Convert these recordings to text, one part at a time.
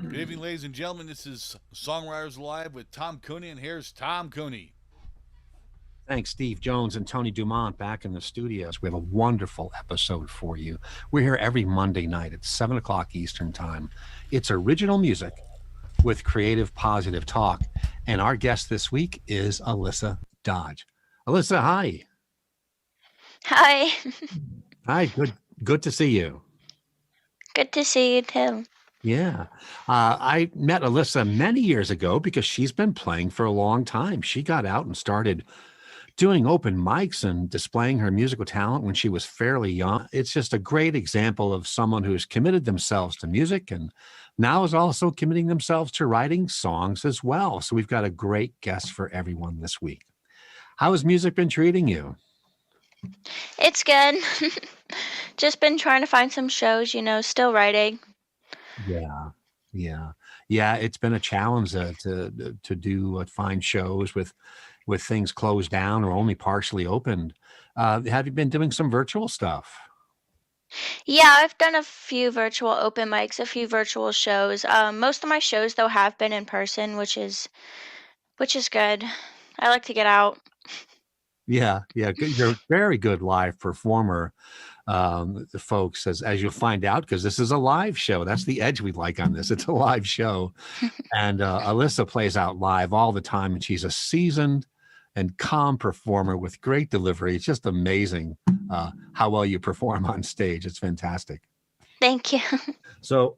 Good evening, ladies and gentlemen. This is Songwriters Live with Tom Cooney, and here's Tom Cooney. Thanks, Steve Jones and Tony Dumont back in the studios. We have a wonderful episode for you. We're here every Monday night at 7 o'clock Eastern Time. It's original music with creative, positive talk. And our guest this week is Alyssa Dodge. Alyssa, hi. Hi. Hi, good to see you. Good to see you too. Yeah. I met Alyssa many years ago because she's been playing for a long time. She got out and started doing open mics and displaying her musical talent when she was fairly young. It's just a great example of someone who's committed themselves to music and now is also committing themselves to writing songs as well. So we've got a great guest for everyone this week. How has music been treating you? It's good. Just been trying to find some shows, still writing. Yeah. It's been a challenge to find shows with things closed down or only partially opened. Have you been doing some virtual stuff? Yeah, I've done a few virtual open mics, a few virtual shows. Most of my shows though have been in person, which is good. I like to get out. Yeah. You're a very good live performer, the folks, as you'll find out, because this is a live show. That's the edge we like on this. It's a live show. And Alyssa plays out live all the time, and she's a seasoned and calm performer with great delivery. It's just amazing how well you perform on stage. It's fantastic. Thank you. So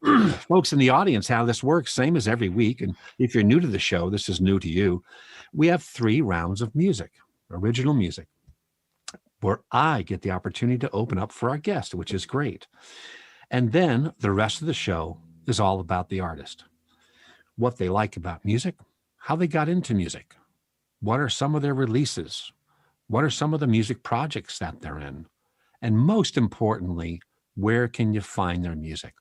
folks in the audience, how this works, same as every week. And if you're new to the show, this is new to you. We have 3 rounds of music, original music, where I get the opportunity to open up for our guest, which is great. And then the rest of the show is all about the artist, what they like about music, how they got into music, what are some of their releases, what are some of the music projects that they're in, and most importantly, where can you find their music?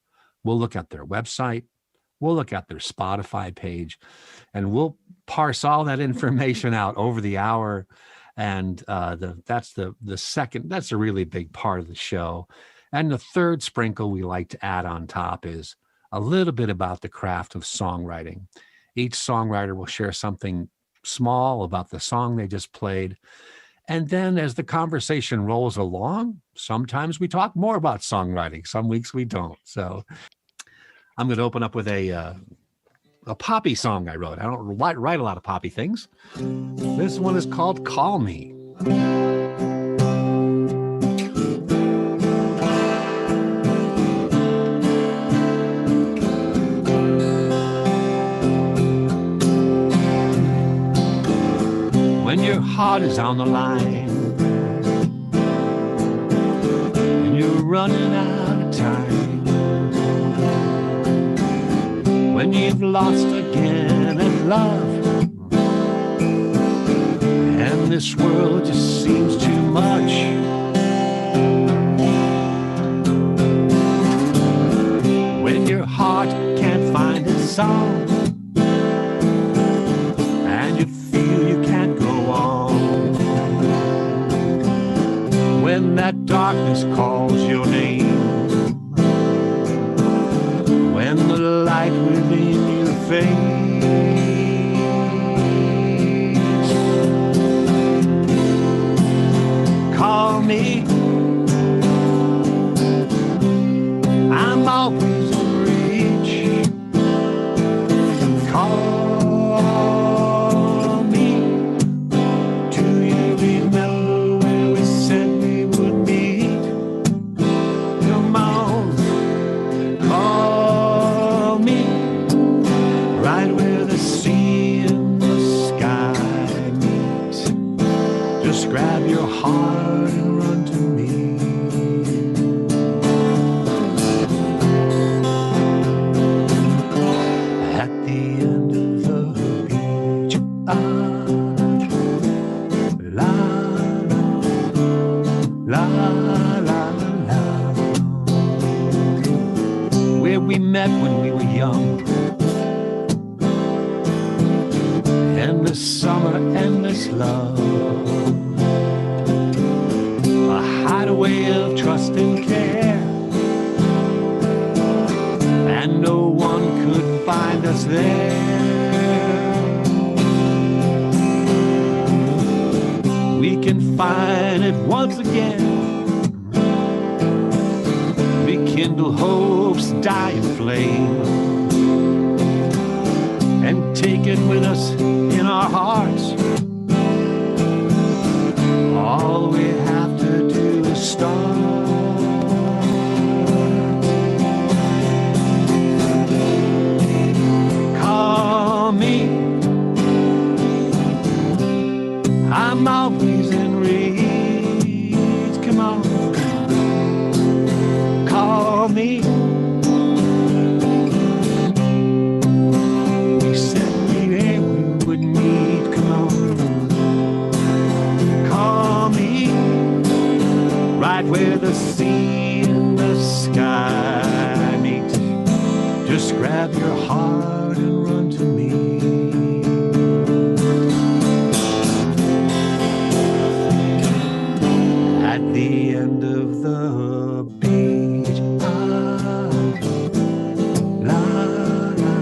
We'll look at their website, we'll look at their Spotify page, and we'll parse all that information out over the hour. And that's a really big part of the show. And the third sprinkle we like to add on top is a little bit about the craft of songwriting. Each songwriter will share something small about the song they just played. And then as the conversation rolls along, sometimes we talk more about songwriting. Some weeks we don't. So I'm going to open up with a poppy song I wrote. I don't write a lot of poppy things. This one is called Call Me. When your heart is on the line and you're running out of time, when you've lost again at love, and this world just seems too much, when your heart can't find a song and you feel you can't go on, when that darkness calls your name, when the light within you fades, call me. I'm always in reach. Call me. Do you remember where we said we would meet? Come on, call me. Right where the sea and the sky meet. Just grab your heart and run to me. At the end of the beach, la la la la, where we met when we were young. Endless summer, endless love, a hideaway of trust and care, and no one could find us there. We can find it once again, rekindle hope's dying flame, and take it with us in our hearts. All we have to do is start. Call me, I'm always in reach. Come on, call me. We said we would meet. Come on, call me. Right where the sea and the sky meet. Just grab your heart and run to me. At the end of the beach, la la la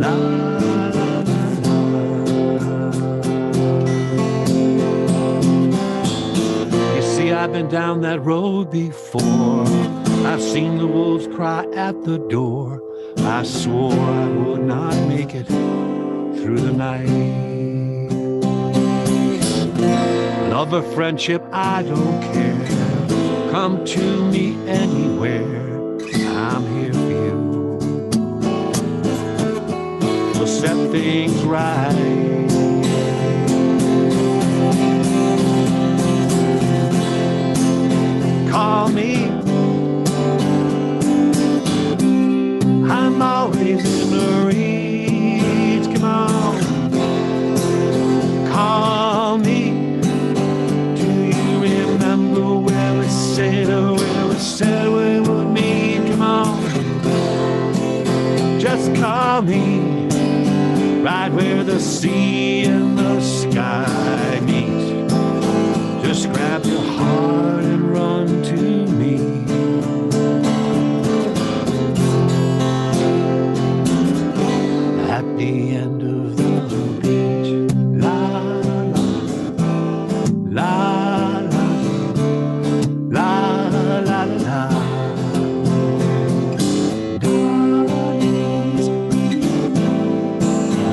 la la. You see, I've been down that road before. I've seen the wolves cry at the door. I swore I would not make it through the night. Love or friendship, I don't care. Come to me anywhere. I'm here for you. We'll set things right. Call me. I'm always in the reach. Come on, call me. Do you remember where we said we would meet? Come on, just call me. Right where the sea and the sky meet. Just grab your heart and run to me. At the end of the beach, la la la la la la la. Darlings, I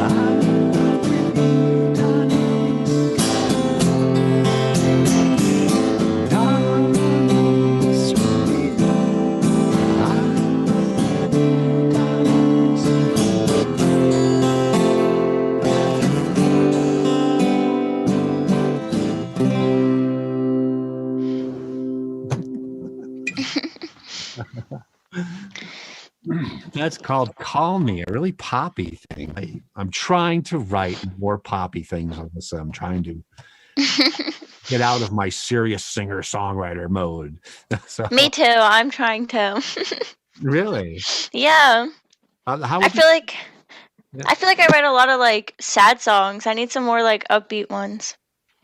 love you, darlings. Darlings, sweet, I love you, darlings. That's called Call Me, a really poppy thing. I'm trying to write more poppy things, Alyssa. I'm trying to get out of my serious singer-songwriter mode. So, Me too. I'm trying to. really? Yeah. How I would you? feel like Yeah. I feel like I write a lot of like sad songs. I need some more like upbeat ones.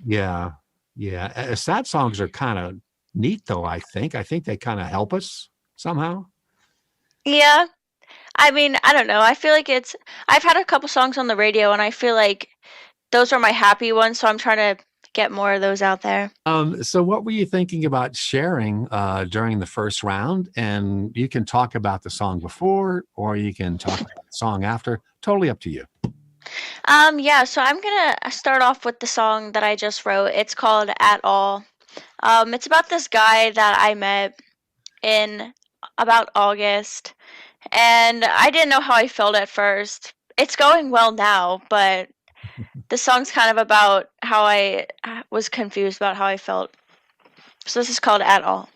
Yeah. Sad songs are kind of neat, though, I think. I think they kind of help us somehow. Yeah. I mean, I don't know. I feel like I've had a couple songs on the radio and I feel like those are my happy ones, so I'm trying to get more of those out there. So what were you thinking about sharing during the first round? And you can talk about the song before, or you can talk about the song after. Totally up to you. Yeah, so I'm gonna start off with the song that I just wrote. It's called At All. It's about this guy that I met in about August, and I didn't know how I felt at first. It's going well now, but the song's kind of about how I was confused about how I felt. So this is called At All.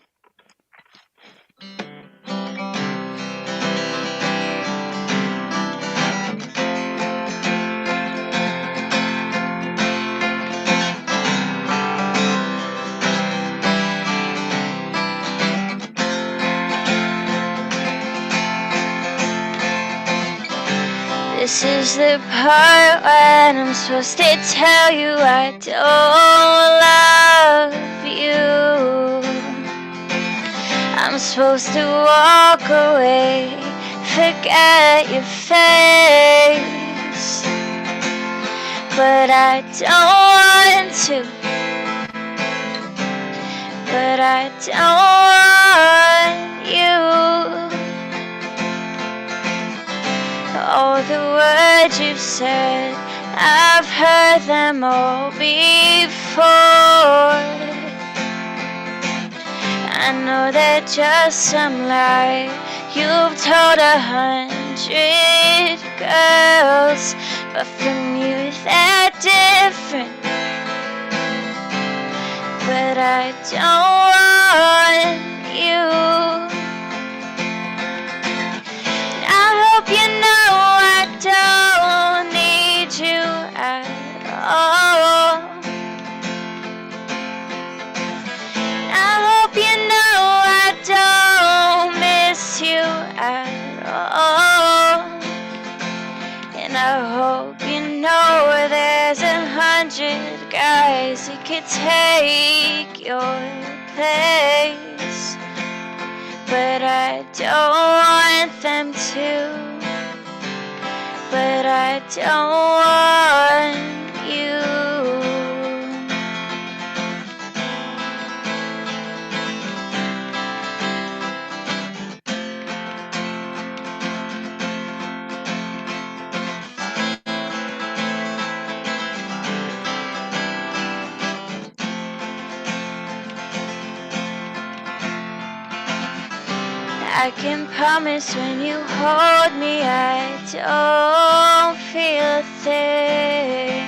This is the part when I'm supposed to tell you I don't love you. I'm supposed to walk away forget your face, but I don't want to. But I don't want you. All the words you've said, I've heard them all before. I know they're just some lie you've told 100 girls, but from you they're different. But I don't want you. I hope you know I don't need you at all. I hope you know I don't miss you at all. And I hope you know there's 100 guys who could take your place, but I don't want them to. But I don't want you. I can promise when you hold me I don't feel a thing.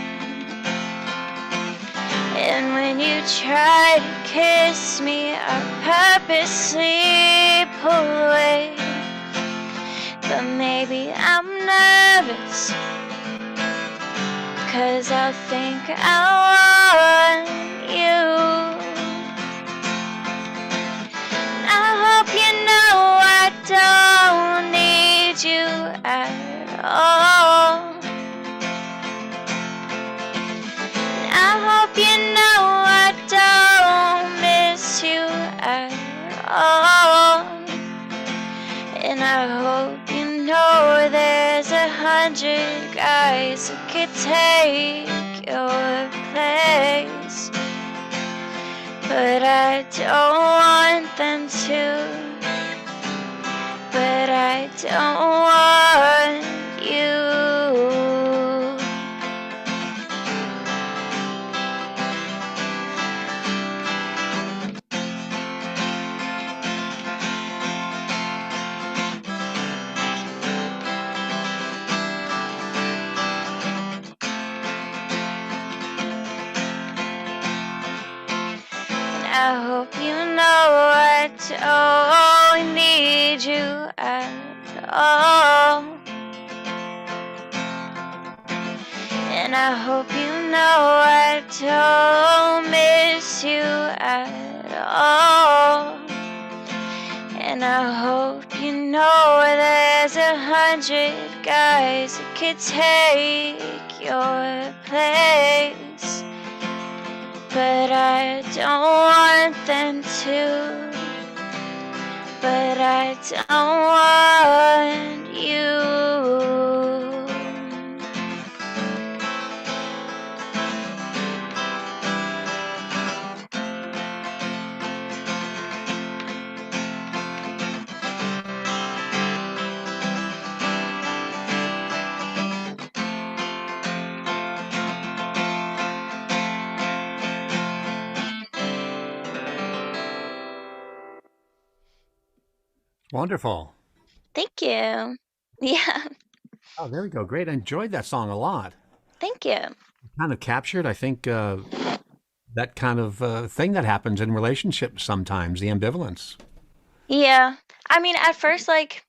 And when you try to kiss me, I purposely pull away. But maybe I'm nervous, 'cause I'll think I want you. I hope you know I don't need you at all. I hope you know I don't miss you at all. And I hope you know there's 100 guys who could take your place, but I don't want them to. But I don't want you. I hope you know I don't need you at all. And I hope you know I don't miss you at all. And I hope you know there's 100 guys who could take your place, but I don't want them to. But I don't want you. Wonderful. Thank you. Yeah, Oh, there we go. Great. I enjoyed that song a lot. thank you. Kind of captured, I think, that kind of thing that happens in relationships sometimes, the ambivalence. Yeah. I mean, at first, like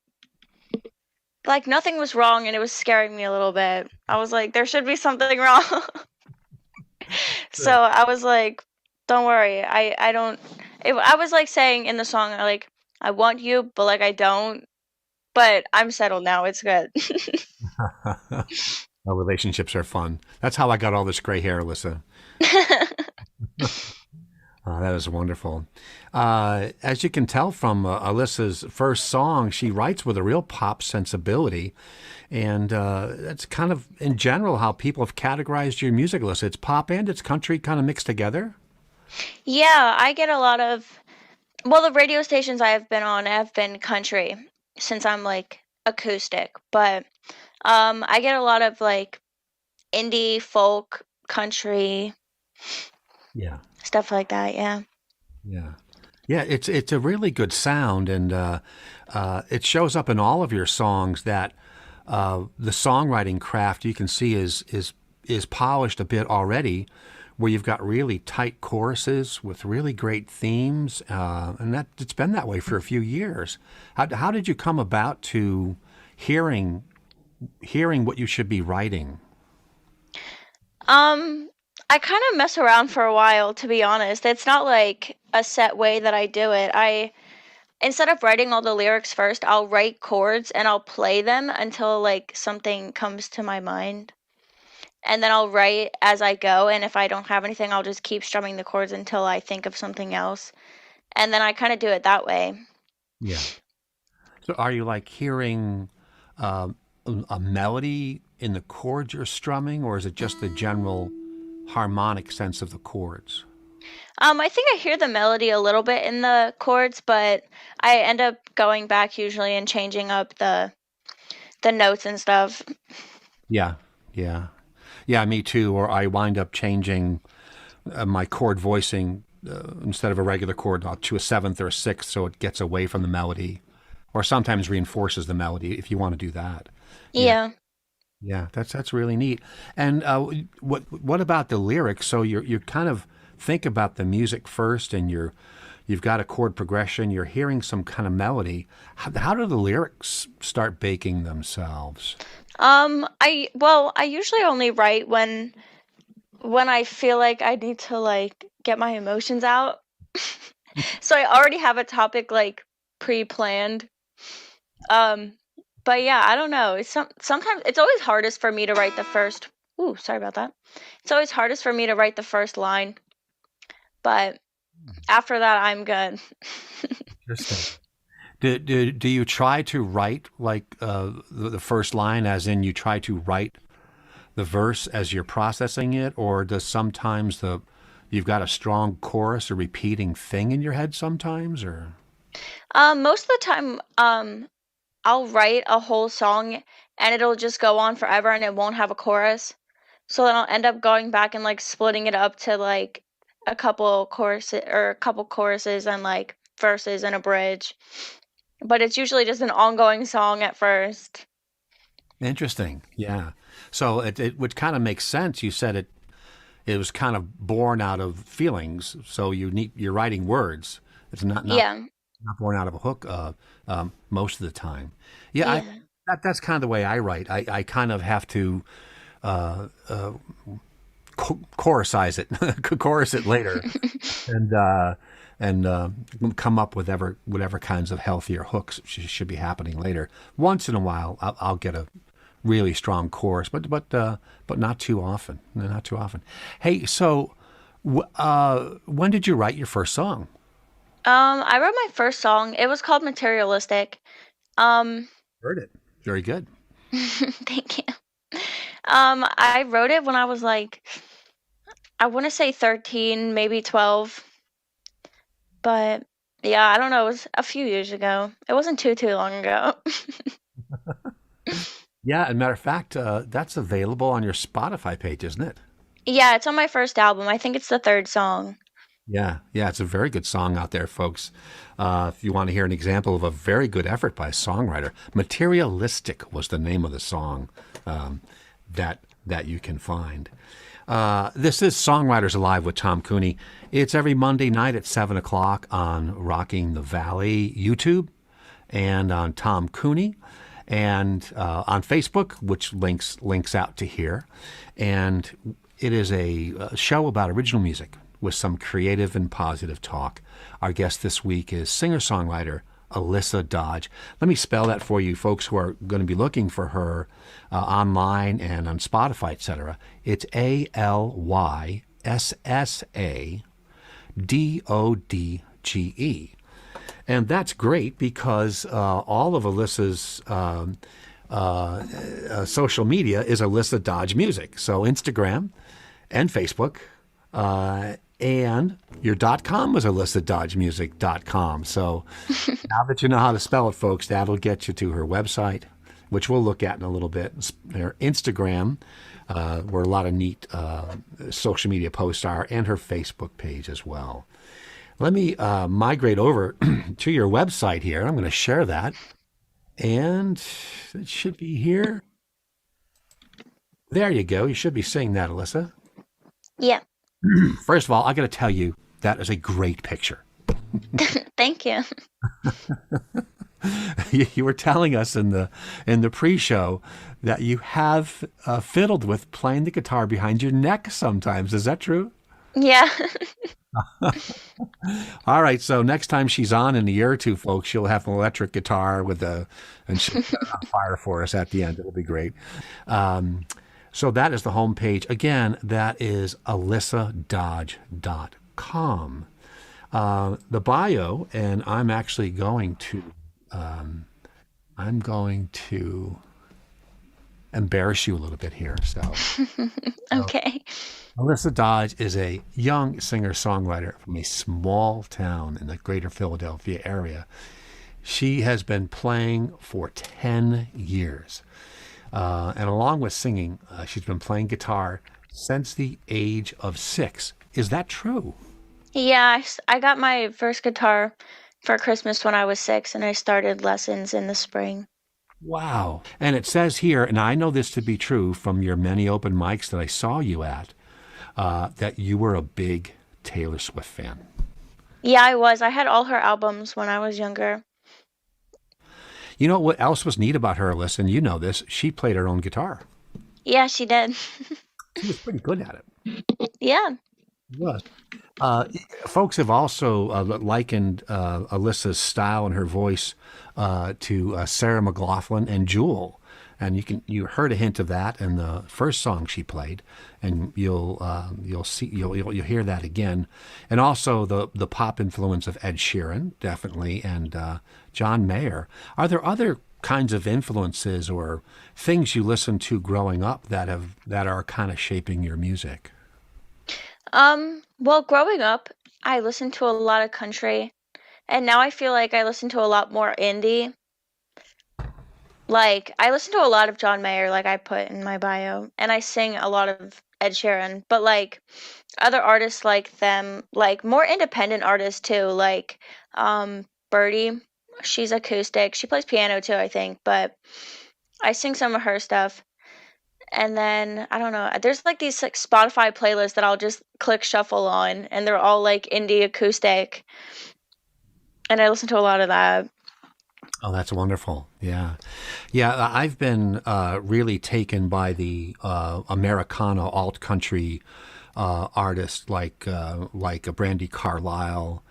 nothing was wrong, and it was scaring me a little bit. I was like, there should be something wrong. So I was like, don't worry. I don't. I was like saying in the song, like, I want you, but like I don't. But I'm settled now. It's good. Our relationships are fun. That's how I got all this gray hair, Alyssa. That is wonderful. As you can tell from Alyssa's first song, she writes with a real pop sensibility. And that's kind of, in general, how people have categorized your music, Alyssa. It's pop and it's country kind of mixed together. Yeah, I get a lot of, well, the radio stations I have been on have been country since I'm like acoustic, but I get a lot of like indie, folk, country, Yeah. stuff like that. Yeah. Yeah. Yeah, it's a really good sound, and it shows up in all of your songs that the songwriting craft you can see is polished a bit already, where you've got really tight choruses with really great themes, and that it's been that way for a few years. How did you come about to hearing what you should be writing? I kind of mess around for a while, to be honest. It's not like a set way that I do it. Instead of writing all the lyrics first, I'll write chords and I'll play them until like something comes to my mind. And then I'll write as I go. And if I don't have anything, I'll just keep strumming the chords until I think of something else. And then I kind of do it that way. Yeah. So are you like hearing uh, a melody in the chords you're strumming, or is it just the general harmonic sense of the chords? I think I hear the melody a little bit in the chords, but I end up going back usually and changing up the notes and stuff. Yeah, yeah, yeah. Me too. Or I wind up changing my chord voicing instead of a regular chord to a seventh or a sixth, so it gets away from the melody, or sometimes reinforces the melody if you want to do that. Yeah, Yeah. yeah. That's really neat. And what about the lyrics? So you kind of think about the music first, and you've got a chord progression. You're hearing some kind of melody. How do the lyrics start baking themselves? I usually only write when I feel like I need to like get my emotions out. So I already have a topic like pre-planned. Um, but yeah, I don't know. Sometimes it's always hardest for me to write the first. Ooh, sorry about that. It's always hardest for me to write the first line, but after that, I'm good. Interesting. Do you try to write like the first line, as in you try to write the verse as you're processing it, or does sometimes you've got a strong chorus or repeating thing in your head sometimes, or? Most of the time, I'll write a whole song and it'll just go on forever and it won't have a chorus. So then I'll end up going back and like splitting it up to like a couple choruses and like verses and a bridge. But it's usually just an ongoing song at first. Interesting. Yeah. So it would kind of make sense. You said it was kind of born out of feelings. So you're writing words. It's Yeah. not born out of a hook most of the time. Yeah, Yeah. that's kind of the way I write. I kind of have to uh, uh, chorus it later, and come up with whatever kinds of healthier hooks should be happening later. Once in a while, I'll get a really strong chorus, but not too often. No, not too often. Hey, so when did you write your first song? I wrote my first song. It was called Materialistic. Um, Heard it. Very good. thank you. I wrote it when I was like, I want to say 13, maybe 12, but yeah, I don't know. It was a few years ago. It wasn't too long ago. Yeah, as a matter of fact, that's available on your Spotify page, isn't it? Yeah, it's on my first album. I think it's the third song. Yeah, yeah, it's a very good song out there, folks. If you want to hear an example of a very good effort by a songwriter, "Materialistic" was the name of the song that you can find. This is Songwriters Alive with Tom Cooney. It's every Monday night at 7 o'clock on Rocking the Valley YouTube, and on Tom Cooney, and on Facebook, which links out to here. And it is a show about original music with some creative and positive talk. Our guest this week is singer-songwriter Alyssa Dodge. Let me spell that for you folks who are going to be looking for her online and on Spotify, etc. It's Alyssa DODGE. And that's great because all of Alyssa's social media is Alyssa Dodge Music. So Instagram and Facebook. And your .com was alyssadodgemusic.com. So now that you know how to spell it, folks, that'll get you to her website, which we'll look at in a little bit. Her Instagram, where a lot of neat social media posts are, and her Facebook page as well. Let me migrate over to your website here. I'm going to share that. And it should be here. There you go. You should be seeing that, Alyssa. Yeah. First of all, I got to tell you, that is a great picture. Thank you. You were telling us in the pre-show that you have fiddled with playing the guitar behind your neck sometimes. Is that true? Yeah. All right. So next time she's on in a year or two, folks, she'll have an electric guitar and she'll set it on fire for us at the end. It'll be great. So that is the homepage. Again, that is alyssadodge.com. The bio, and I'm actually going to embarrass you a little bit here. Okay. Alyssa Dodge is a young singer-songwriter from a small town in the greater Philadelphia area. She has been playing for 10 years. And along with singing, she's been playing guitar since the age of 6. Is that true? Yeah, I got my first guitar for Christmas when I was 6, and I started lessons in the spring. Wow. And it says here, and I know this to be true from your many open mics that I saw you at, that you were a big Taylor Swift fan. Yeah, I was. I had all her albums when I was younger. You know what else was neat about her, Alyssa, and you know this, she played her own guitar. Yeah, she did. She was pretty good at it. Yeah. She was. Folks have also likened Alyssa's style and her voice to Sarah McLachlan and Jewel, and you heard a hint of that in the first song she played, and you'll hear that again, and also the pop influence of Ed Sheeran, definitely, and John Mayer. Are there other kinds of influences or things you listened to growing up that are kind of shaping your music? Well, growing up, I listened to a lot of country, and now I feel like I listen to a lot more indie. Like, I listen to a lot of John Mayer, like I put in my bio, and I sing a lot of Ed Sheeran, but like other artists like them, like more independent artists too, like Birdie, she's acoustic. She plays piano too, I think, but I sing some of her stuff. And then I don't know, there's like these like Spotify playlists that I'll just click shuffle on, and they're all like indie acoustic. And I listen to a lot of that. Oh, that's wonderful. Yeah. I've been really taken by the Americana alt country artists like Brandy Carlisle,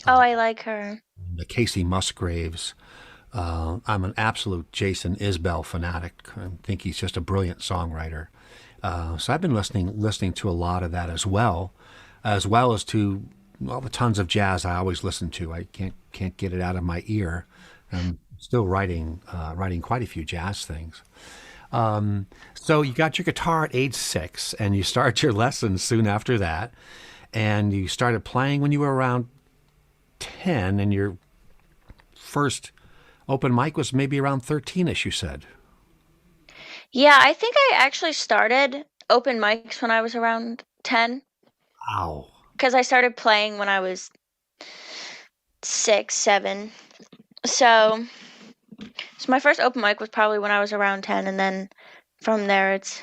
Oh, I like her. the Casey Musgraves. I'm an absolute Jason Isbell fanatic. I think he's just a brilliant songwriter. So I've been listening to a lot of that as well as to all the tons of jazz I always listen to. I can't get it out of my ear. I'm still writing quite a few jazz things. So you got your guitar at age 6, and you start your lessons soon after that, and you started playing when you were around 10, and your first open mic was maybe around 13ish, you said. Yeah, I think I actually started open mics when I was around 10. Wow. Because I started playing when I was 6, 7. So my first open mic was probably when I was around 10, and then from there it's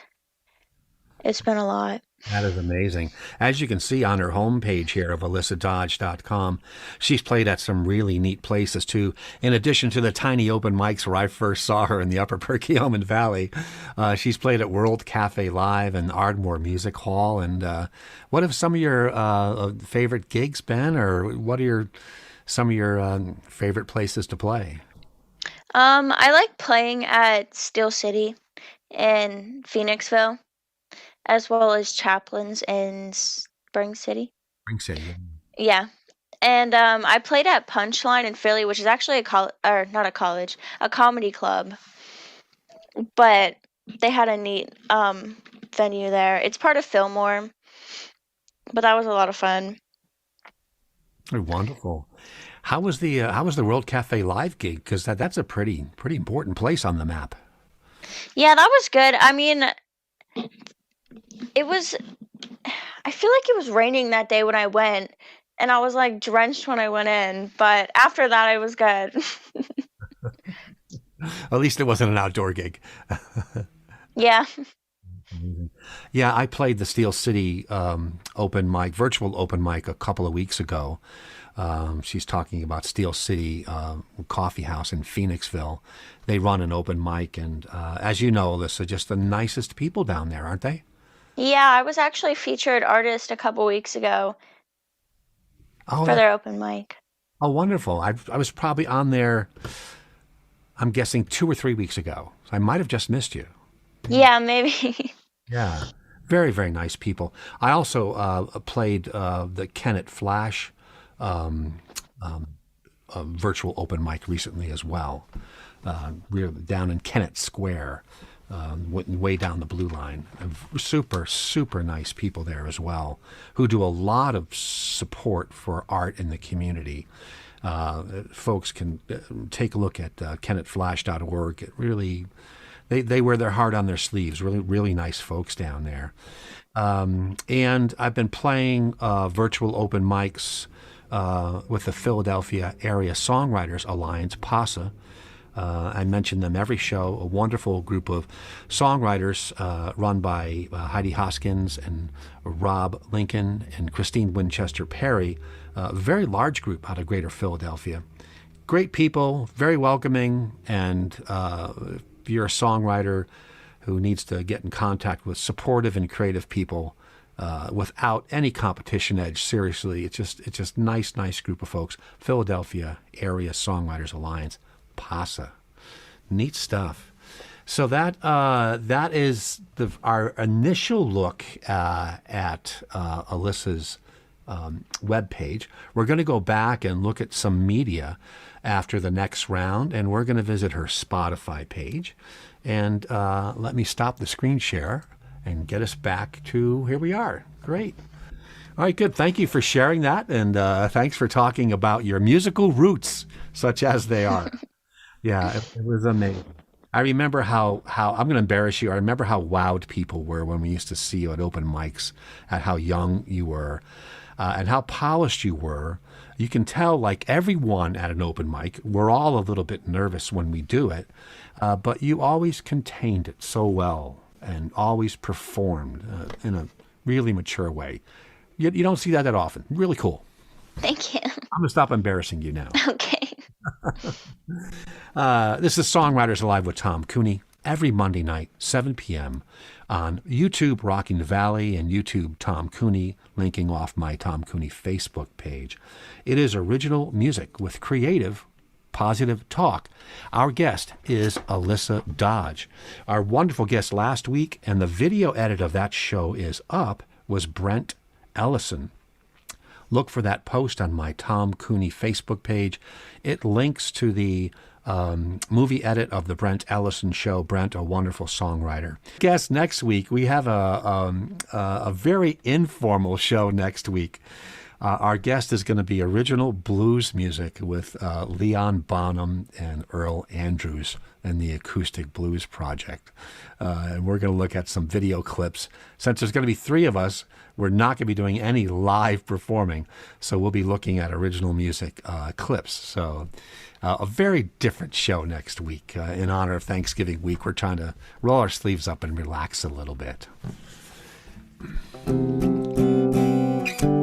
been a lot. That is amazing. As you can see on her homepage here of alyssadodge.com, she's played at some really neat places too. In addition to the tiny open mics where I first saw her in the Upper Perkiomen Valley, she's played at World Cafe Live and Ardmore Music Hall. And what have some of your favorite gigs been, or what are some of your favorite places to play? I like playing at Steel City in Phoenixville, as well as Chaplin's in Spring City. Spring City. Yeah. And I played at Punchline in Philly, which is actually a comedy club. But they had a neat venue there. It's part of Fillmore, but that was a lot of fun. Wonderful. How was the World Cafe Live gig? Because that's a pretty important place on the map. Yeah, that was good. I mean, it was. I feel like it was raining that day when I went, and I was like drenched when I went in. But after that, it was good. At least it wasn't an outdoor gig. Yeah. Yeah, I played the Steel City virtual open mic a couple of weeks ago. She's talking about Steel City Coffee House in Phoenixville. They run an open mic, and as you know, Alyssa, just the nicest people down there, aren't they? Yeah, I was actually featured artist a couple weeks ago for their open mic. Oh, wonderful. I was probably on there, I'm guessing 2 or 3 weeks ago. I might have just missed you. Yeah, maybe. Yeah. Very, very nice people. I also played the Kennett Flash virtual open mic recently as well. We were down in Kennett Square, way down the blue line. Super, super nice people there as well, who do a lot of support for art in the community. Folks can take a look at kennettflash.org. It really, they wear their heart on their sleeves. Really, really nice folks down there. And I've been playing virtual open mics with the Philadelphia Area Songwriters Alliance, PASA. I mention them every show, a wonderful group of songwriters run by Heidi Hoskins and Rob Lincoln and Christine Winchester Perry, a very large group out of Greater Philadelphia. Great people, very welcoming, and if you're a songwriter who needs to get in contact with supportive and creative people without any competition edge, seriously, it's just nice group of folks. Philadelphia Area Songwriters Alliance. PASA. Neat stuff. So that is our initial look at Alyssa's webpage. We're going to go back and look at some media after the next round, and we're going to visit her Spotify page. And let me stop the screen share and get us back to here we are. Great. All right, good. Thank you for sharing that, and thanks for talking about your musical roots, such as they are. Yeah, it was amazing. I remember how I'm going to embarrass you. I remember how wowed people were when we used to see you at open mics, at how young you were, and how polished you were. You can tell, like everyone at an open mic, we're all a little bit nervous when we do it, but you always contained it so well and always performed in a really mature way. You don't see that often. Really cool. Thank you. I'm going to stop embarrassing you now. Okay. This is Songwriters Alive with Tom Cooney, every Monday night, 7 p.m. on YouTube Rocking the Valley and YouTube Tom Cooney, linking off my Tom Cooney Facebook page. It is original music with creative, positive talk. Our guest is Alyssa Dodge. Our wonderful guest last week, and the video edit of that show is up, was Brent Ellison. Look for that post on my Tom Cooney Facebook page. It links to the movie edit of the Brent Ellison show. Brent, a wonderful songwriter. Guest next week, we have a very informal show next week. Our guest is going to be original blues music with Leon Bonham and Earl Andrews and the Acoustic Blues Project. And we're going to look at some video clips. Since there's going to be 3 of us, we're not going to be doing any live performing, so we'll be looking at original music clips. So a very different show next week. In honor of Thanksgiving week, we're trying to roll our sleeves up and relax a little bit.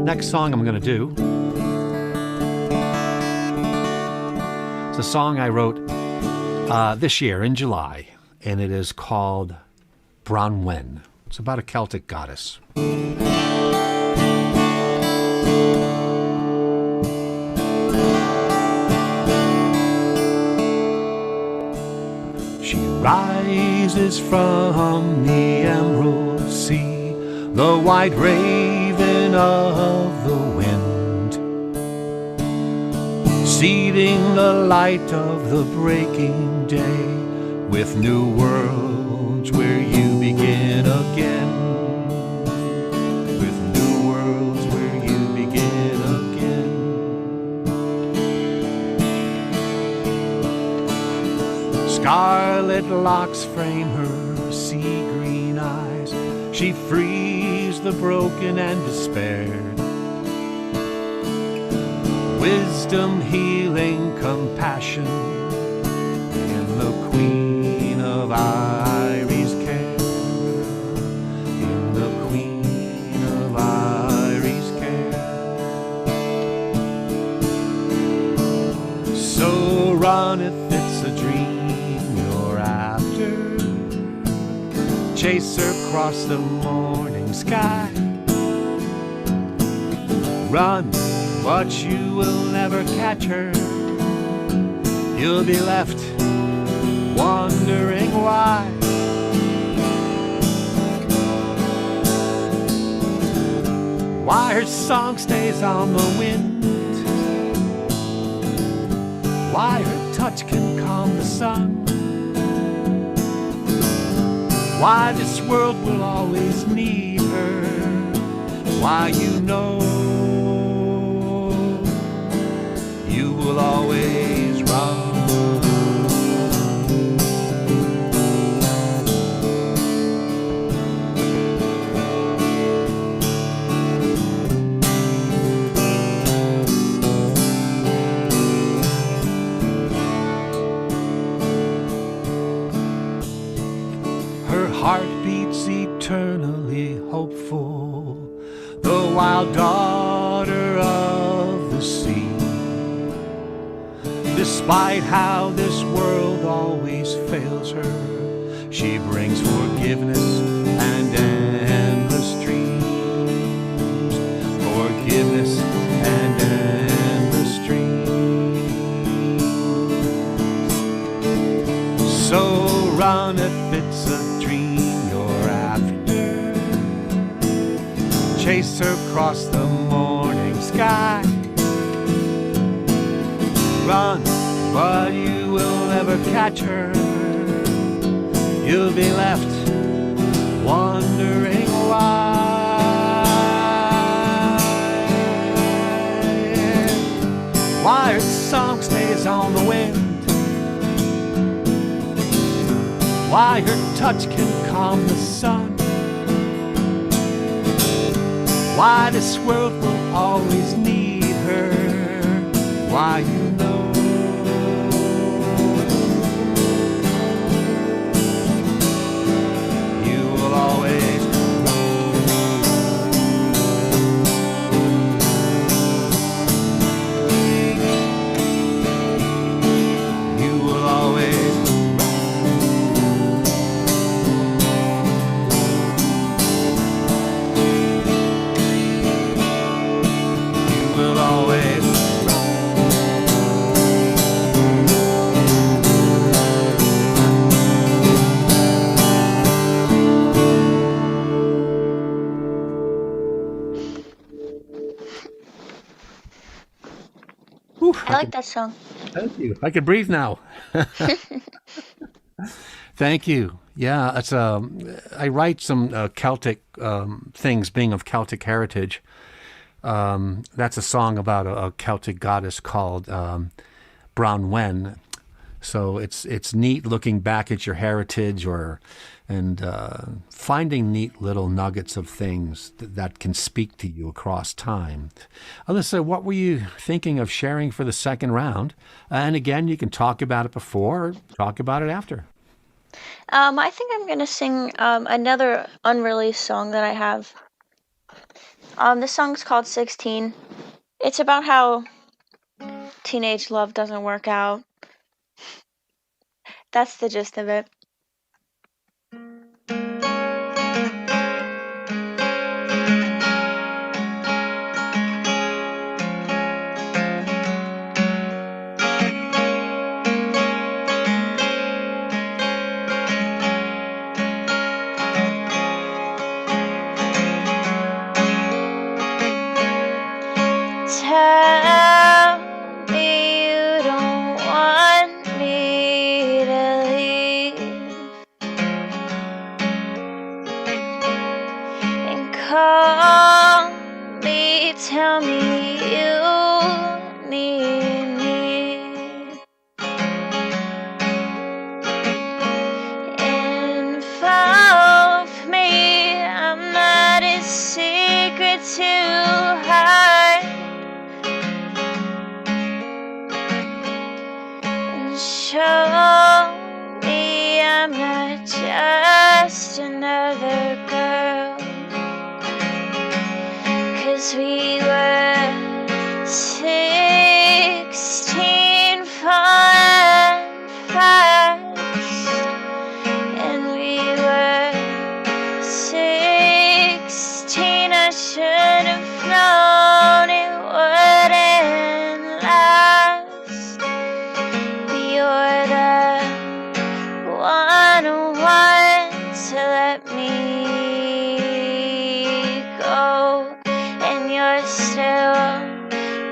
Next song I'm going to do, it's a song I wrote this year in July, and it is called Bronwen. It's about a Celtic goddess. She rises from the emerald sea, the white raven of the wind. seeding the light of the breaking day with new worlds where you begin again. With new worlds where you begin again. Scarlet locks frame her sea green eyes. She frees the broken and despaired. Wisdom, healing, compassion in the Queen of Iries' care. In the Queen of Iries' care. So run if it's a dream you're after. Chase her across the morning sky. Run, but you will never catch her. You'll be left wondering why. Why her song stays on the wind. Why her touch can calm the sun. Why this world will always need her. Why you know you will always run. Her heart beats eternally hopeful, the wild daughter of the sea. Despite how this world always fails her, she brings forgiveness and endless dreams. Forgiveness and endless dreams. So run if it's a dream you're after. Chase her across the morning sky. Run, but you will never catch her. You'll be left wondering why. Why her song stays on the wind. Why her touch can calm the sun. Why this world will always need her. Why you know you will always you will always you will always Whew, I like that song. Thank you. I can breathe now. Thank you. Yeah, it's I write some Celtic things, being of Celtic heritage. That's a song about a Celtic goddess called Bronwen. So it's neat looking back at your heritage and finding neat little nuggets of things that can speak to you across time. Alyssa, what were you thinking of sharing for the second round? And again, you can talk about it before or talk about it after. I think I'm gonna sing another unreleased song that I have. This song's called 16. It's about how teenage love doesn't work out. That's the gist of it. Tell me show me I'm not just another girl. 'Cause we were 16 fun fast, and we were 16. I should have known it wouldn't last. You're the one who wants to let me go, and you're still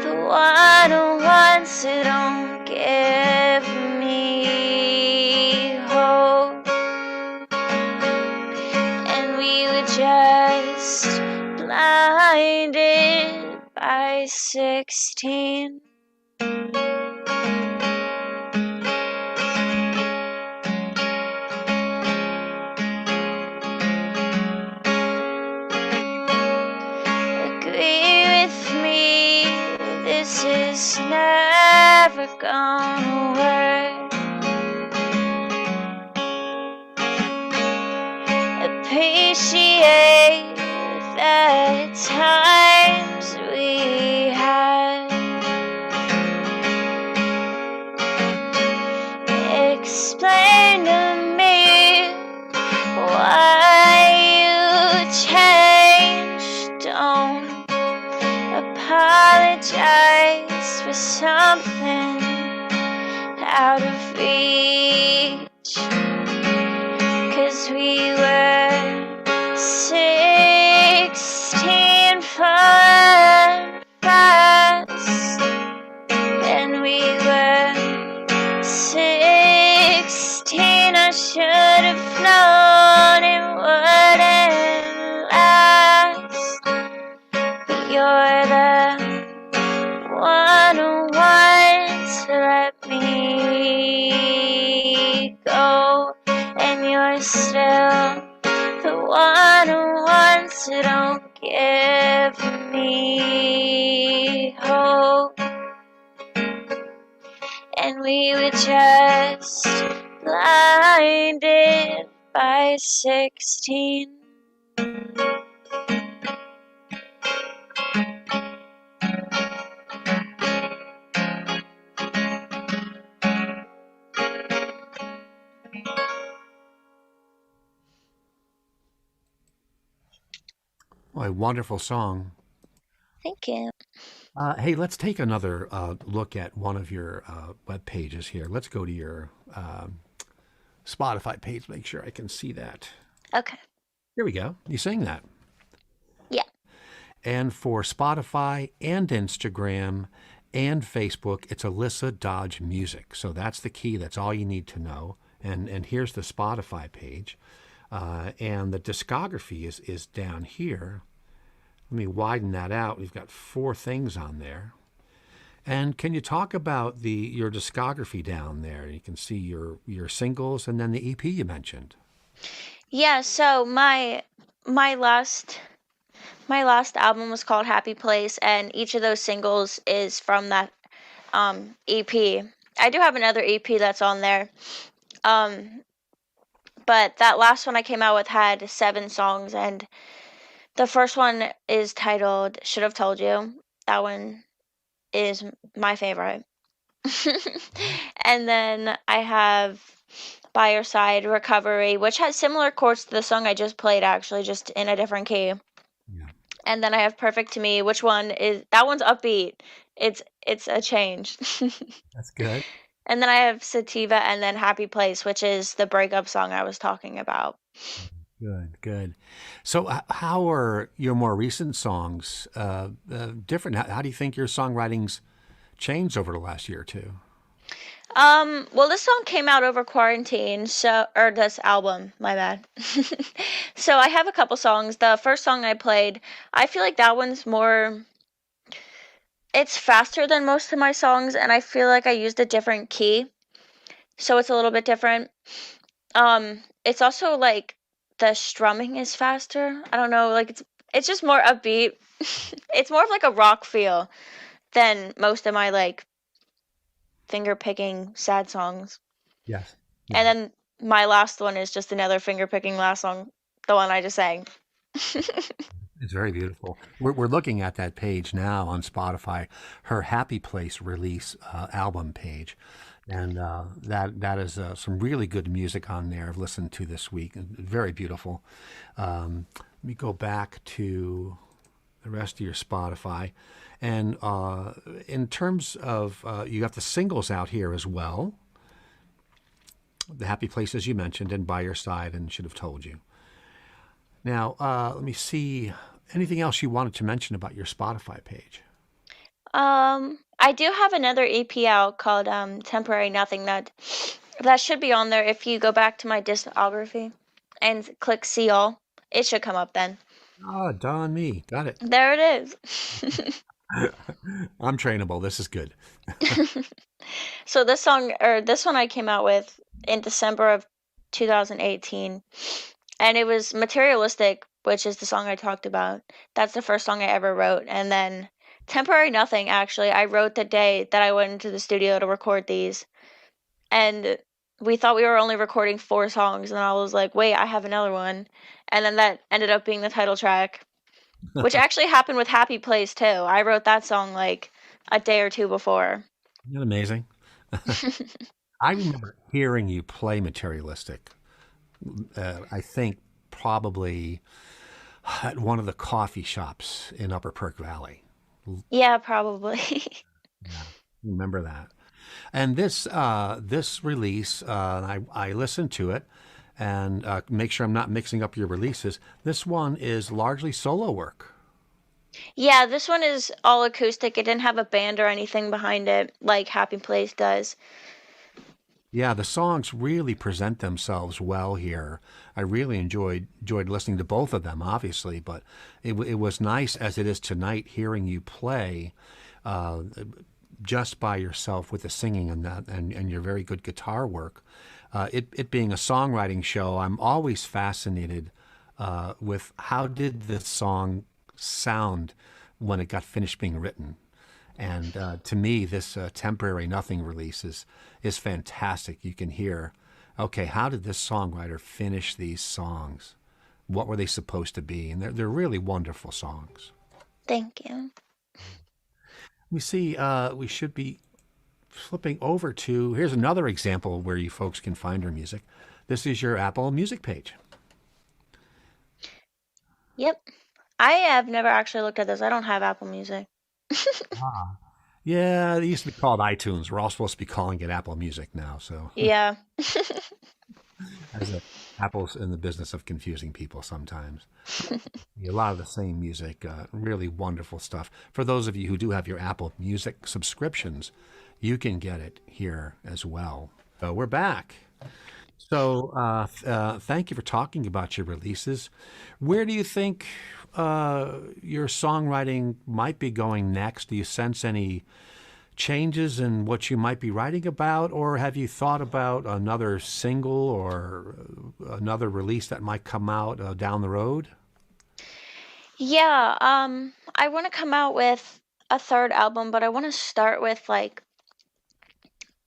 the one who wants to don't give me hope. And we were just blinded by 16. Agree with me, this is never gonna work. Appreciate the times we had. Explain to me why you changed. Don't apologize for something out of reach. 'Cause we were 16 fun fast, and we were 16. I should have known it wouldn't last. But you're the one who wants to let me go, and you're still the one who wants to don't give me hope. And we were just blinded by 16. Oh, a wonderful song. Thank you. Hey, let's take another look at one of your web pages here. Let's go to your Spotify page. Make sure I can see that. Okay. Here we go. You sing that. Yeah. And for Spotify and Instagram and Facebook, it's Alyssa Dodge Music. So that's the key. That's all you need to know. And here's the Spotify page. And the discography is down here. Let me widen that out. We've got 4 things on there. And can you talk about your discography down there? You can see your singles and then the EP you mentioned. Yeah, so my last album was called Happy Place, and each of those singles is from that EP. I do have another EP that's on there. But that last one I came out with had 7 songs, and the first one is titled Should Have Told You. That one is my favorite. And then I have By Your Side, Recovery, which has similar chords to the song I just played, actually, just in a different key. Yeah. And then I have Perfect to Me, which that one's upbeat. It's a change. That's good. And then I have Sativa, and then Happy Place, which is the breakup song I was talking about. Good. So how are your more recent songs different? How do you think your songwriting's changed over the last year or two? Well, this song came out over quarantine, or this album, my bad. So I have a couple songs. The first song I played, I feel like that one's it's faster than most of my songs, and I feel like I used a different key, so it's a little bit different. It's also like the strumming is faster. I don't know, like it's just more upbeat. It's more of like a rock feel than most of my like finger picking sad songs. Yes. Yeah. And then my last one is just another finger picking last song, the one I just sang. It's very beautiful. We're looking at that page now on Spotify, her Happy Place release album page, and that is some really good music on there. I've listened to this week. Very beautiful. Let me go back to the rest of your Spotify, and in terms of you got the singles out here as well. The Happy Place, as you mentioned, and By Your Side, and Should Have Told You. Now, let me see. Anything else you wanted to mention about your Spotify page? I do have another EP out called Temporary Nothing that should be on there if you go back to my discography and click See All. It should come up then. Ah, Don me. Got it. There it is. I'm trainable. This is good. So this one I came out with in December of 2018, and it was Materialistic, which is the song I talked about. That's the first song I ever wrote. And then Temporary Nothing, actually, I wrote the day that I went into the studio to record these. And we thought we were only recording 4 songs, and I was like, wait, I have another one. And then that ended up being the title track, which actually happened with Happy Place too. I wrote that song like a day or two before. Isn't that amazing? I remember hearing you play Materialistic. I think probably at one of the coffee shops in Upper Perk Valley. Yeah, probably. Yeah, remember that. And this release, I listened to it, and make sure I'm not mixing up your releases. This one is largely solo work. Yeah, this one is all acoustic. It didn't have a band or anything behind it like Happy Place does. Yeah, the songs really present themselves well here. I really enjoyed listening to both of them, obviously, but it was nice as it is tonight hearing you play just by yourself with the singing and that and your very good guitar work. It being a songwriting show, I'm always fascinated with how did this song sound when it got finished being written. And to me, this Temporary Nothing release is fantastic. You can hear, okay, how did this songwriter finish these songs? What were they supposed to be? And they're really wonderful songs. Thank you. We see we should be flipping over to, here's another example where you folks can find our music. This is your Apple Music page. Yep. I have never actually looked at this. I don't have Apple Music. Yeah, it used to be called iTunes. We're all supposed to be calling it Apple Music now. So Yeah. Apple's in the business of confusing people sometimes. A lot of the same music, really wonderful stuff. For those of you who do have your Apple Music subscriptions, you can get it here as well. We're back. So thank you for talking about your releases. Where do you think your songwriting might be going next? Do you sense any changes in what you might be writing about, or have you thought about another single or another release that might come out down the road? Yeah, I want to come out with a third album, but I want to start with like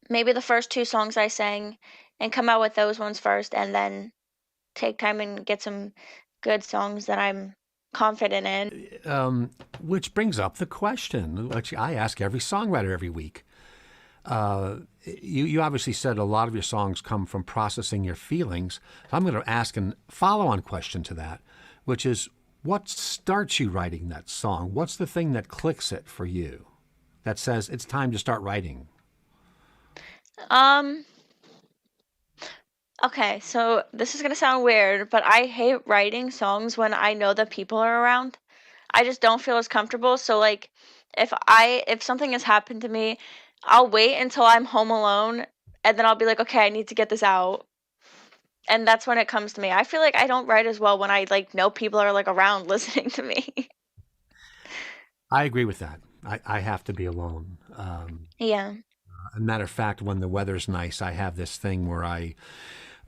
maybe the first 2 songs I sang and come out with those ones first, and then take time and get some good songs that I'm confident in. Which brings up the question, which I ask every songwriter every week. You obviously said a lot of your songs come from processing your feelings. So I'm going to ask a follow-on question to that, which is, what starts you writing that song? What's the thing that clicks it for you that says it's time to start writing? Okay, so this is gonna sound weird, but I hate writing songs when I know that people are around. I just don't feel as comfortable. So like if something has happened to me, I'll wait until I'm home alone, and then I'll be like, okay, I need to get this out. And that's when it comes to me. I feel like I don't write as well when I like know people are like around listening to me. I agree with that. I have to be alone. Yeah. As a matter of fact, when the weather's nice, I have this thing where I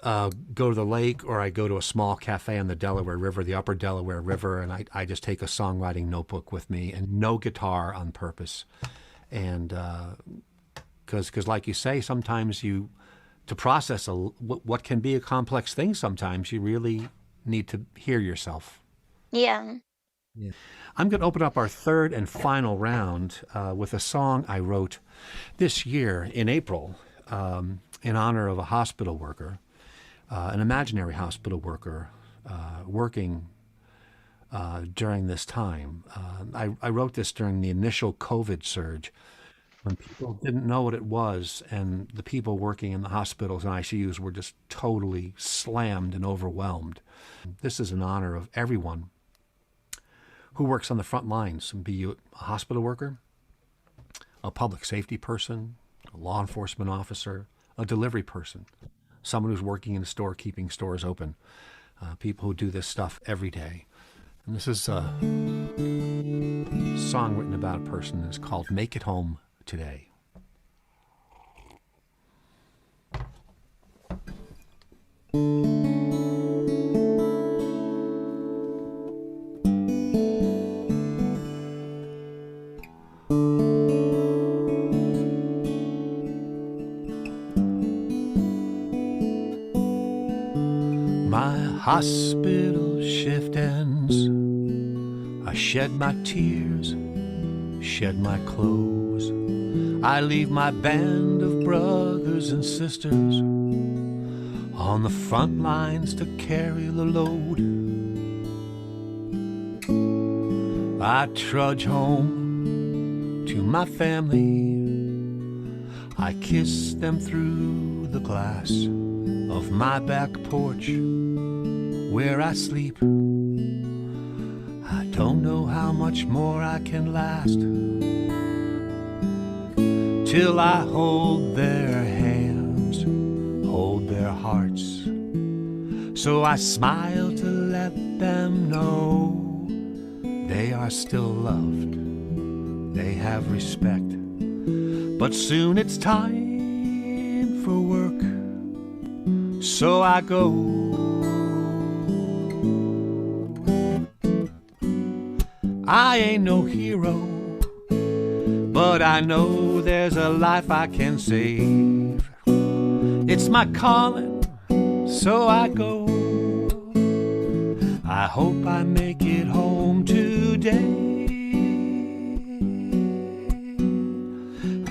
go to the lake or I go to a small cafe on the Delaware River, the upper Delaware River, and I just take a songwriting notebook with me and no guitar on purpose. And because like you say, sometimes you to process what can be a complex thing sometimes, you really need to hear yourself. Yeah. I'm going to open up our third and final round with a song I wrote this year in April in honor of a hospital worker, an imaginary hospital worker working during this time. I wrote this during the initial COVID surge when people didn't know what it was, and the people working in the hospitals and ICUs were just totally slammed and overwhelmed. This is in honor of everyone who works on the front lines, be you a hospital worker, a public safety person, a law enforcement officer, a delivery person, someone who's working in a store keeping stores open, people who do this stuff every day. And this is a song written about a person. It's called Make It Home Today. My hospital shift ends. I shed my tears, shed my clothes. I leave my band of brothers and sisters on the front lines to carry the load. I trudge home to my family. I kiss them through the glass of my back porch where I sleep. I don't know how much more I can last till I hold their hands, hold their hearts. So I smile to let them know they are still loved, they have respect. But soon it's time for work, so I go. I ain't no hero, but I know there's a life I can save. It's my calling, so I go. I hope I make it home today.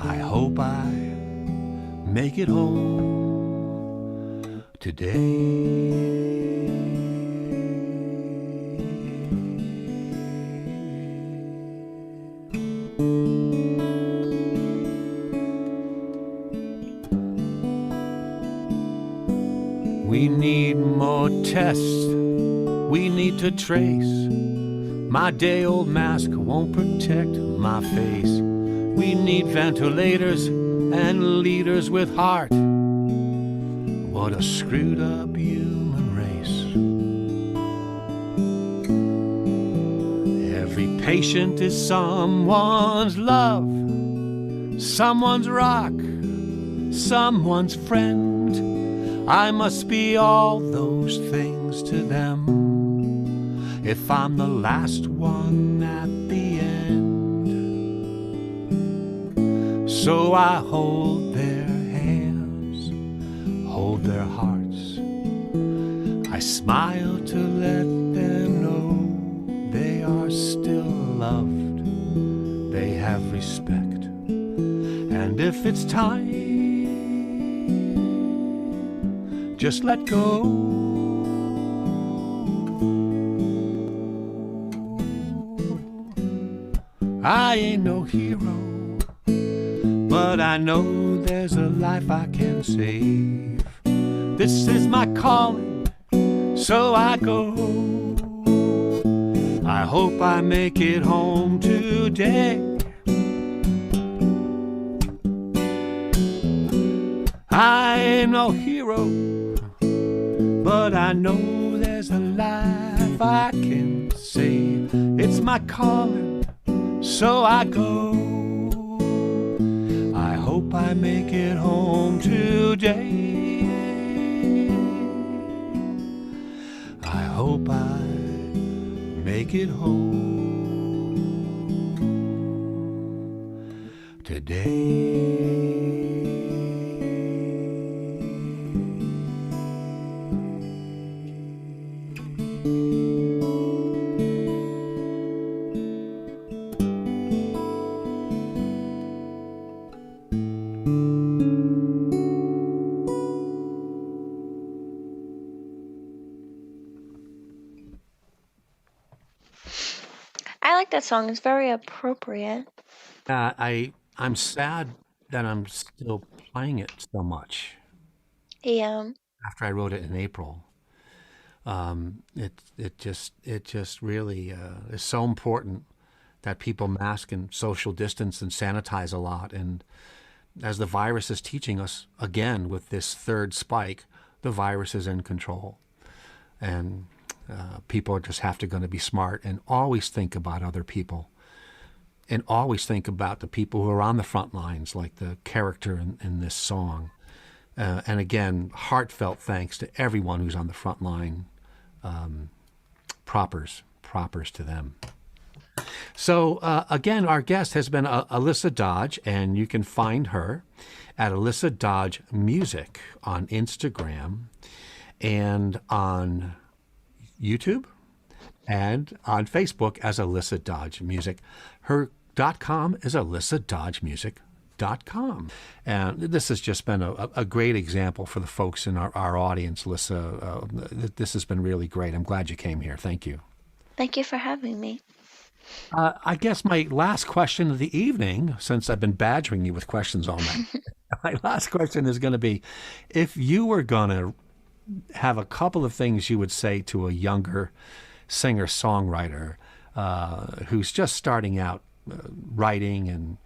I hope I make it home today. We need more tests, we need to trace. My day-old mask won't protect my face. We need ventilators and leaders with heart. What a screwed up human race. Every patient is someone's love, someone's rock, someone's friend. I must be all those things to them if I'm the last one at the end. So I hold their hands, hold their hearts. I smile to let them know they are still loved, they have respect. And if it's time, just let go. I ain't no hero, but I know there's a life I can save. This is my calling, so I go. I hope I make it home today. I ain't no hero, but I know there's a life I can save. It's my calling, so I go. I hope I make it home today. I hope I make it home today. like that song. It's very appropriate. I'm sad that I'm still playing it so much Yeah. after I wrote it in April. It just really is so important that people mask and social distance and sanitize a lot. And as the virus is teaching us again with this third spike, the virus is in control, and people just have to going to be smart and always think about other people, and always think about the people who are on the front lines, like the character in this song. And again, heartfelt thanks to everyone who's on the front line. Propers to them. So again, our guest has been Alyssa Dodge, and you can find her at Alyssa Dodge Music on Instagram and on YouTube and on Facebook as Alyssa Dodge Music. Her .com is alyssadodgemusic.com. And this has just been a great example for the folks in our audience, Alyssa. This has been really great. I'm glad you came here. Thank you. Thank you for having me. I guess my last question of the evening, since I've been badgering you with questions all night, my last question is going to be, if you were going to have a couple of things you would say to a younger singer-songwriter who's just starting out writing and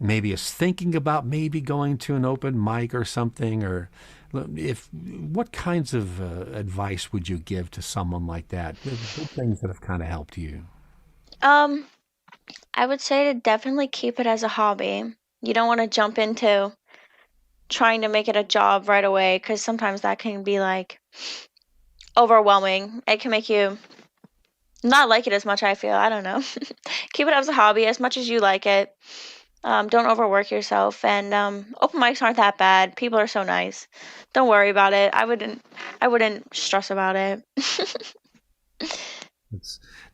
maybe is thinking about maybe going to an open mic or something, or what kinds of advice would you give to someone like that? Good things that have kind of helped you. I would say to definitely keep it as a hobby. You don't want to jump into trying to make it a job right away, because sometimes that can be like overwhelming. It can make you not like it as much, I feel. I don't know. Keep it as a hobby as much as you like it. Don't overwork yourself, and open mics aren't that bad. People are so nice. Don't worry about it. I wouldn't stress about it.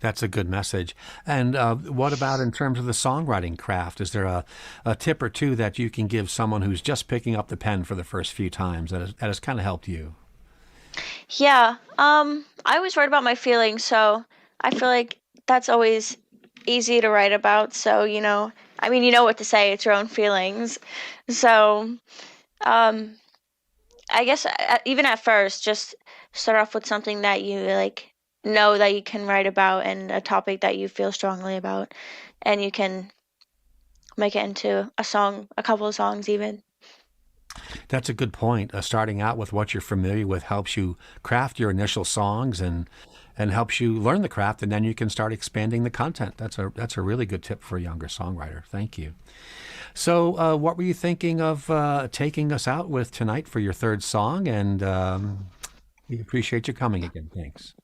That's a good message. And what about in terms of the songwriting craft? Is there a tip or two that you can give someone who's just picking up the pen for the first few times that has kind of helped you? Yeah. I always write about my feelings, so I feel like that's always easy to write about. So, you know what to say. It's your own feelings. So, I guess even at first, just start off with something that you like know that you can write about, and a topic that you feel strongly about, and you can make it into a song, a couple of songs even. That's a good point. Starting out with what you're familiar with helps you craft your initial songs and helps you learn the craft, and then you can start expanding the content. That's a really good tip for a younger songwriter. Thank you. So what were you thinking of taking us out with tonight for your third song? And we appreciate you coming again. Thanks.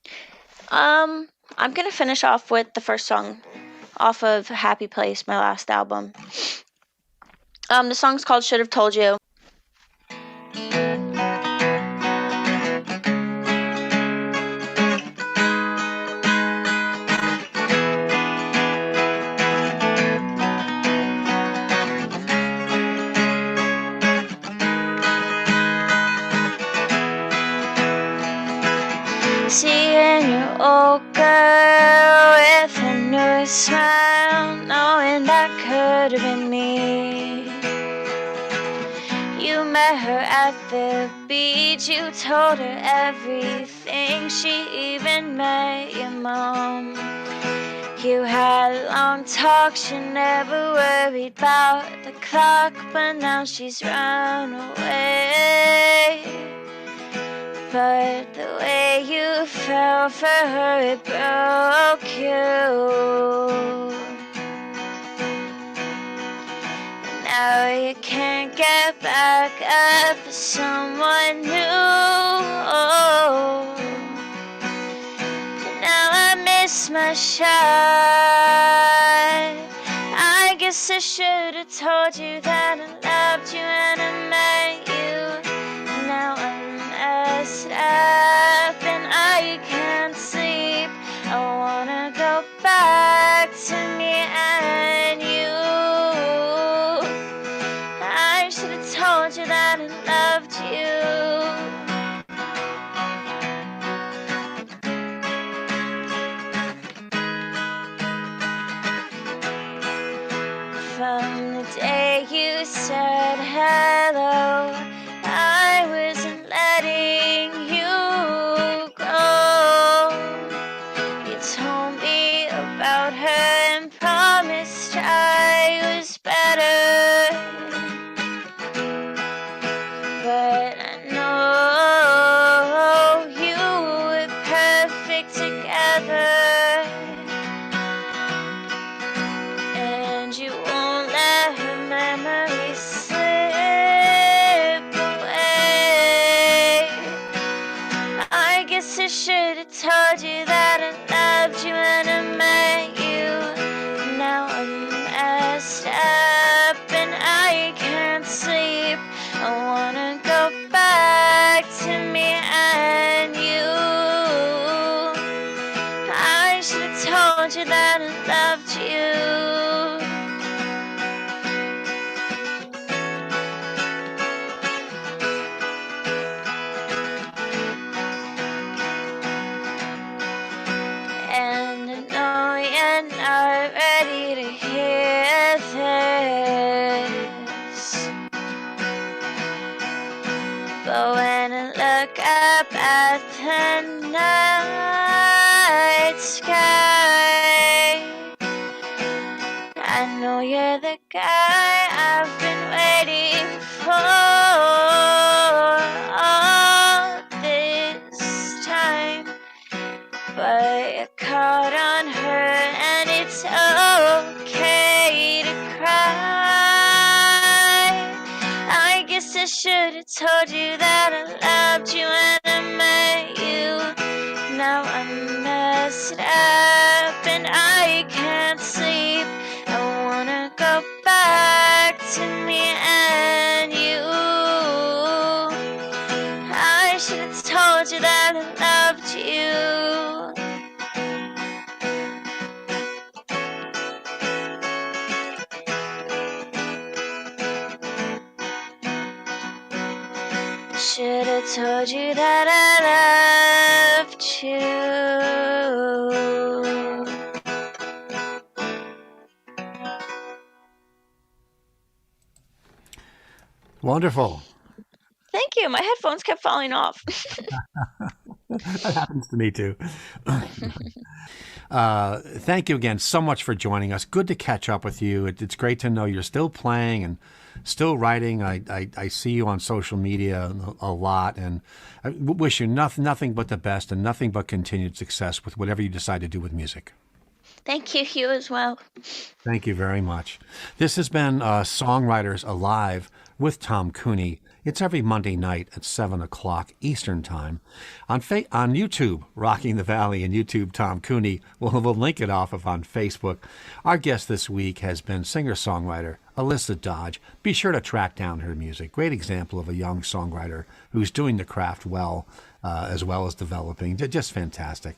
I'm gonna finish off with the first song off of Happy Place, my last album. The song's called Should Have Told You. Seeing your old girl with a new smile, knowing that could have been me. You met her at the beach, you told her everything, she even met your mom. You had long talks, you never worried about the clock, but now she's run away. But the way you fell for her, it broke you. And now you can't get back up for someone new. And now I miss my shot. I guess I should have told you that I loved you and I met you. Now I'm messed up and I can't sleep. I wanna go back to me and you. I should have told you that I loved you. But when I look up at the night sky, I know you're the guy I've been waiting for all this time. But you're caught on her, and it's okay to cry. I guess I should have told you that I loved you when I met you. Now I'm messed up and I can't sleep. I wanna go back to me and you. I should have told you that I loved you. Should have told you that I loved you. Wonderful. Thank you. My headphones kept falling off. That happens to me too. Thank you again so much for joining us. Good to catch up with you. It's great to know you're still playing and still writing. I see you on social media a lot, and I wish you nothing but the best and nothing but continued success with whatever you decide to do with music. Thank you, you as well. Thank you very much. This has been Songwriters Alive with Tom Cooney. It's every Monday night at 7 o'clock Eastern Time on YouTube, Rocking the Valley, and YouTube Tom Cooney. We'll link it off of on Facebook. Our guest this week has been singer-songwriter Alyssa Dodge. Be sure to track down her music. Great example of a young songwriter who's doing the craft well as developing. Just fantastic.